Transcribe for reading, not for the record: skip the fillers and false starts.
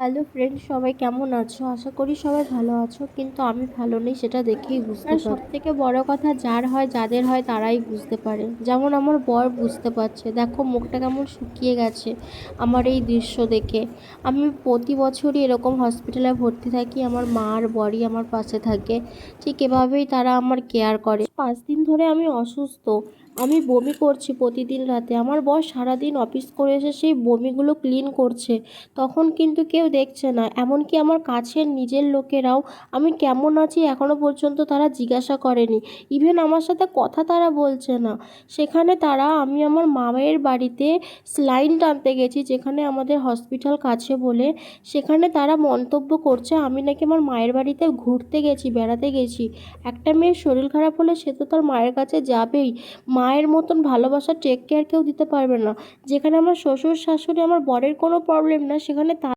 Hello friend, সবাই কেমন আছো? আশা করি সবাই ভালো আছো, কিন্তু আমি ভালো নেই সেটা দেখেই বুঝতে পারি। সব থেকে বড় কথা, যাদের হয় তারাই বুঝতে পারে। যেমন আমার বর বুঝতে পারছে, দেখো মুখটা কেমন শুকিয়ে গেছে আমার এই দৃশ্য দেখে। আমি প্রতি বছরই এরকম হসপিটালে ভর্তি থাকি, আমার মা আর বরই আমার পাশে থাকে। ঠিক এভাবেই তারা আমার কেয়ার করে। 5 দিন ধরে আমি অসুস্থ, আমি বমি করছি প্রতিদিন রাতে। আমার বর সারাদিন অফিস করে এসে সেই বমিগুলো ক্লিন করছে, তখন কিন্তু কেউ দেখছে না। এমনকি আমার কাছের নিজের লোকেরাও আমি কেমন আছি এখনও পর্যন্ত তারা জিজ্ঞাসা করেনি। ইভেন আমার সাথে কথা তারা বলছে না। সেখানে আমি আমার মায়ের বাড়িতে স্যালাইন টানতে গেছি, যেখানে আমাদের হসপিটাল কাছে বলে, সেখানে তারা মন্তব্য করছে আমি নাকি আমার মায়ের বাড়িতে ঘুরতে গেছি, বেড়াতে গেছি। একটা মেয়ের শরীর খারাপ হলে সে তো তার মায়ের কাছে যাবেই। মায়ের মতন ভালোবাসা, টেক কেয়ার কেউ দিতে পারবে না। যেখানে আমার শ্বশুর শাশুড়ি, আমার বরের কোনো প্রবলেম না, সেখানে